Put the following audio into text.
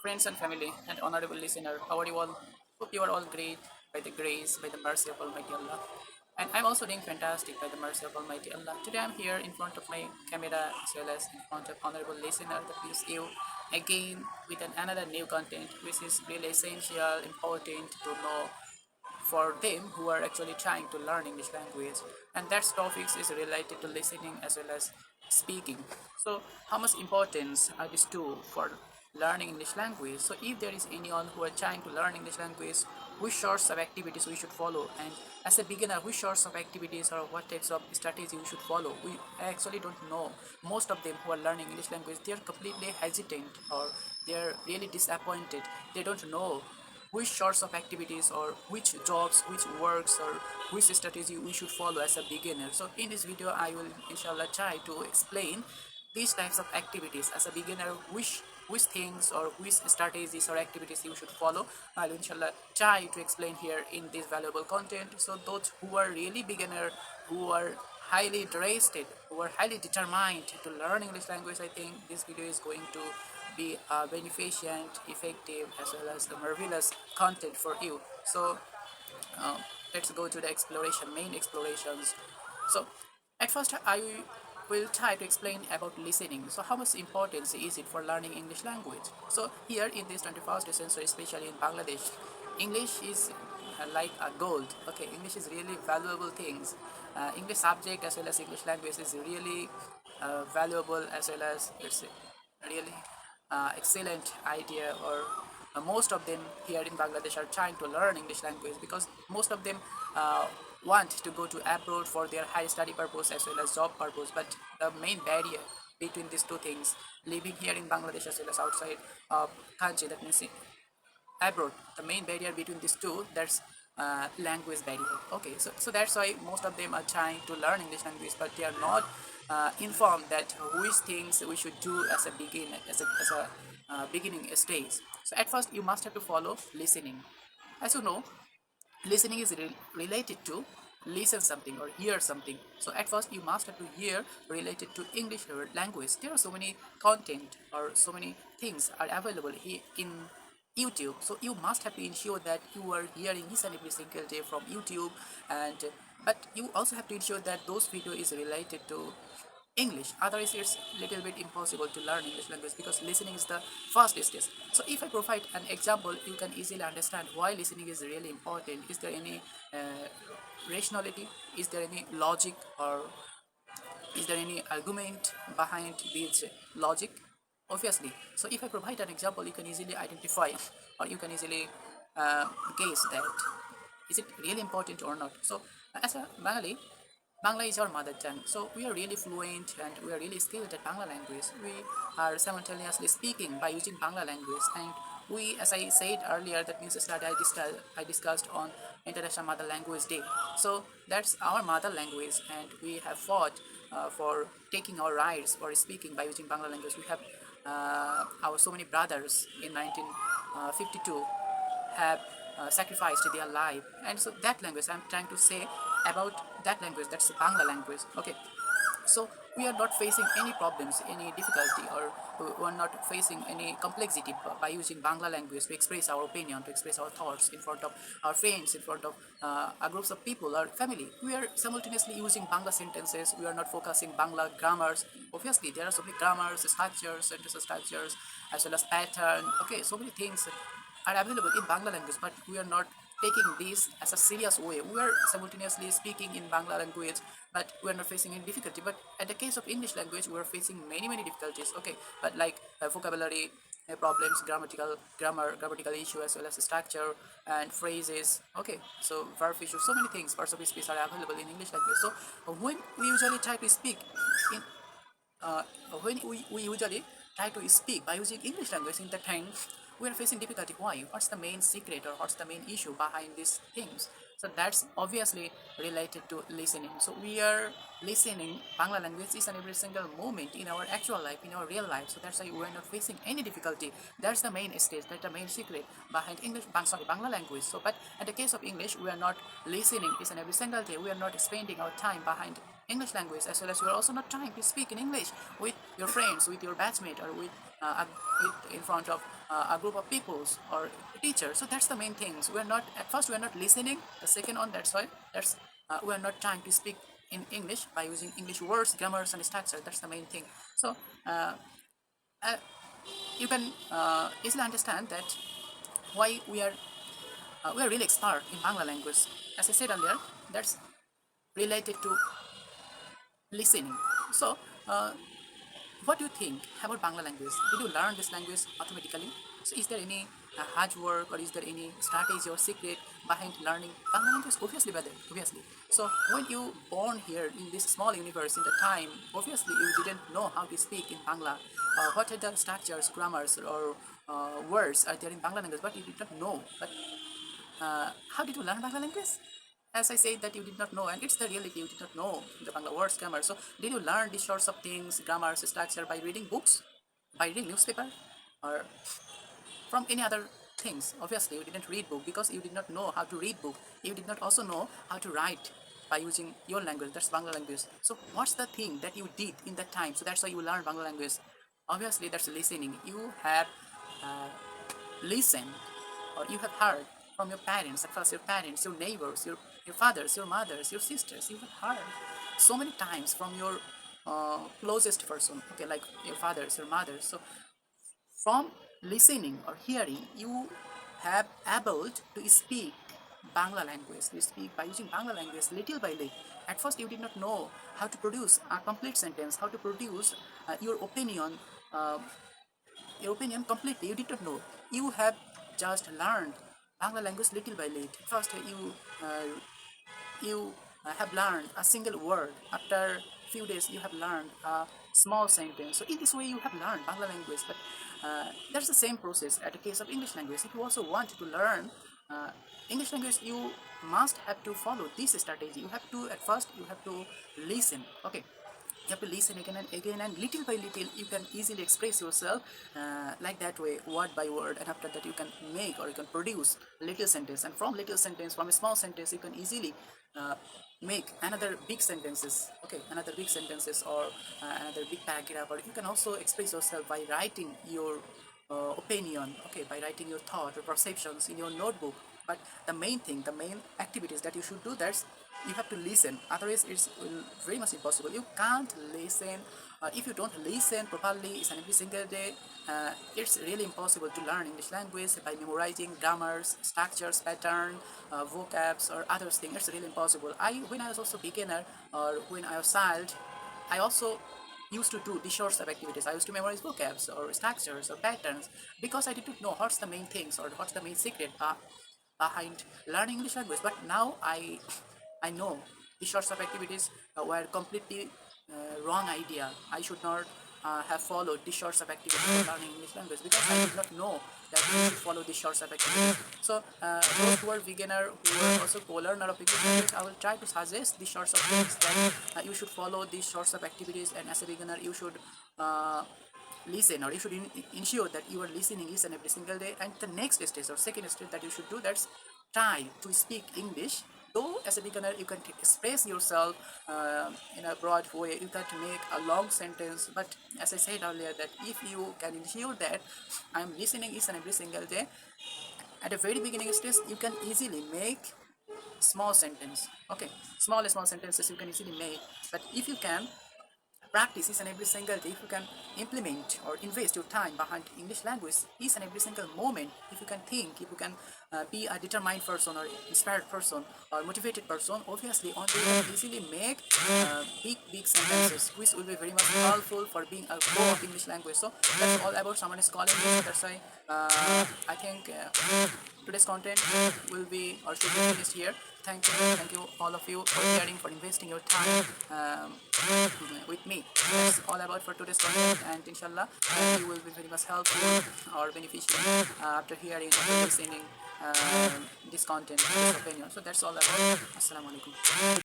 Friends and family and honorable listener, how are you all? Hope you are all great by the grace, by the mercy of Almighty Allah. And I'm also doing fantastic by the mercy of Almighty Allah. Today I'm here in front of my camera as well as in front of honorable listener that is you again with another new content which is really essential, important to know for them who are actually trying to learn English language. And that topics is related to listening as well as speaking. So how much importance are these two for learning English language? So if there is anyone who are trying to learn English language, which sorts of activities we should follow, and as a beginner which sorts of activities or what types of strategy we should follow, we actually don't know. Most of them who are learning English language, they are completely hesitant or they are really disappointed. They don't know which sorts of activities or which jobs, which works or which strategy we should follow as a beginner. So in this video I will inshallah try to explain these types of activities as a beginner, which things or which strategies or activities you should follow. I will inshallah try to explain here in this valuable content, so those who are really beginner, who are highly interested, who are highly determined to learn English language, I think this video is going to be beneficent, effective, as well as the marvelous content for you. So uh, let's go to the exploration, main explorations. So at first I will try to explain about listening. So how much importance is it for learning English language? So here in this 21st century, especially in Bangladesh, English is like a gold. Okay, English is really valuable things. English subject as well as English language is really valuable, as well as it's really excellent idea. Or most of them here in Bangladesh are trying to learn English language because most of them uh, want to go to abroad for their high study purpose as well as job purpose. But the main barrier between these two things, living here in Bangladesh as well as outside country, that means abroad, the main barrier between these two, that's language barrier. Okay, so that's why most of them are trying to learn English language, but they are not informed that which things we should do as a begin as a beginning stage. So at first you must have to follow listening. As you know, listening is related to listen something or hear something. So at first you must have to hear related to English language. There are so many content or so many things are available here in YouTube. So you must have to ensure that you are hearing each and every single day from YouTube. And but you also have to ensure that those video is related to English. Otherwise, it's little bit impossible to learn English language because listening is the first stage. So if I provide an example, you can easily understand why listening is really important. Is there any rationality? Is there any logic, or is there any argument behind this logic? Obviously. So if I provide an example, you can easily identify or you can easily guess that is it really important or not. So as a Bengali, Bangla is our mother tongue, so we are really fluent and we are really skilled at Bangla language. We are simultaneously speaking by using Bangla language, and we, as I said earlier, that means that I discussed on International Mother Language Day. So that's our mother language, and we have fought for taking our rights for speaking by using Bangla language. We have our so many brothers in 1952 have sacrificed their life, and so that language I'm trying to say about, that language, that's the Bangla language. Okay, so we are not facing any problems, any difficulty, or we are not facing any complexity by using Bangla language to express our opinion, to express our thoughts in front of our friends, in front of our groups of people, our family. We are simultaneously using Bangla sentences. We are not focusing Bangla grammars. Obviously there are so many grammars, structures, sentence structures, as well as pattern. Okay, so many things are available in Bangla language, but we are not taking this as a serious way. We are simultaneously speaking in Bangla language, but we are not facing any difficulty. But at the case of English language, we are facing many difficulties. Okay, but like vocabulary problems, grammatical issue, as well as structure and phrases. Okay, so verb issues, so many things, parts of speech are available in English language. So when we usually try to speak in uh, when we usually try to speak by using English language, in that time we are facing difficulty. Why? What's the main secret or what's the main issue behind these things? So that's obviously related to listening. So we are listening Bangla language each and every single moment in our actual life, in our real life. So that's why we are not facing any difficulty. That's the main stage, that's the main secret behind Bangla language. So but in the case of English, we are not listening each and every single day. We are not spending our time behind English language, as well as you are also not trying to speak in English with your friends, with your batchmate, or with in front of a group of peoples or teachers. So that's the main things. We're not at first we're not listening. The second on that's why that's we're not trying to speak in English by using English words, grammars, and structure. That's the main thing. So uh, uh, you can easily understand that why we are really expert in Bangla language. As I said earlier, that's related to listening. So, what do you think about Bangla language? Did you learn this language automatically? So, is there any hard work or is there any strategy or secret behind learning Bangla language? Obviously, brother, obviously. So, when you born here in this small universe in the time, obviously you didn't know how to speak in Bangla. What are the structures, grammars, or words are there in Bangla language? But you did not know. But how did you learn Bangla language? As I said that you did not know, and it's the reality, you did not know the Bangla words, grammar. So, did you learn these sorts of things, grammar, structure, by reading books, by reading newspaper, or from any other things? Obviously, you didn't read book because you did not know how to read book. You did not also know how to write by using your language, that's Bangla language. So, what's the thing that you did in that time? So, that's why you learned Bangla language. Obviously, that's listening. You have uh, listened or you have heard from your parents, across your parents, your neighbors, your fathers, your mothers, your sisters. You have heard so many times from your closest person, okay, like your fathers, your mothers. So from listening or hearing, you have able to speak Bangla language. You speak by using Bangla language little by little. At first, you did not know how to produce a complete sentence, how to produce your opinion uh, completely. You did not know. You have just learned Bangla language little by little. First, you have learned a single word. After few days, you have learned a small sentence. So in this way, you have learned Bangla language. But that's the same process at the case of English language. If you also want to learn uh, English language, you must have to follow this strategy. You have to at first you have to listen. Okay, you have to listen again, and little by little you can easily express yourself like that way, word by word, and after that you can make or you can produce little sentence, and from little sentence, from a small sentence, you can easily uh, make another big sentences, okay, another big sentences, or another big paragraph, or you can also express yourself by writing your opinion, okay, by writing your thought or perceptions in your notebook. But the main thing, the main activities that you should do, that's you have to listen. Otherwise, it's very much impossible. You can't listen. If you don't listen properly, each and every single day, it's really impossible to learn English language by memorizing grammars, structures, pattern, vocabs, or other things. It's really impossible. When I was also beginner, or when I was child, I also used to do these sorts of activities. I used to memorize vocabs or structures or patterns because I didn't know what's the main things or what's the main secret behind learning English language. But now I know these sorts of activities were completely wrong idea. I should not have followed these sorts of activities for learning English language because I did not know that you should follow these sorts of activities. So those who are beginner, who are also co-learner of English language, I will try to suggest these sorts of things that you should follow these sorts of activities, and as a beginner you should listen, or you should ensure that you are listening each and every single day. And the next stage or second stage that you should do, that's try to speak English. Though as a beginner you can express yourself in a broad way, you can make a long sentence, but as I said earlier, that if you can ensure that I'm listening each and every single day, at the very beginning stage you can easily make small sentence, okay, small sentences you can easily make. But if you can practice each and every single day, if you can implement or invest your time behind English language each and every single moment, if you can think, if you can be a determined person or inspired person or motivated person, obviously only you can easily make big sentences, which will be very much helpful for being a pro of English language. So that's all about someone is calling me. So that's why I think today's content will be or should be finished here. Thank you all of you for sharing, for investing your time with me. That's all about for today's content, and inshallah you will be very much helpful or beneficial after hearing, after listening this content, this opinion. So that's all about. Assalamu alaikum.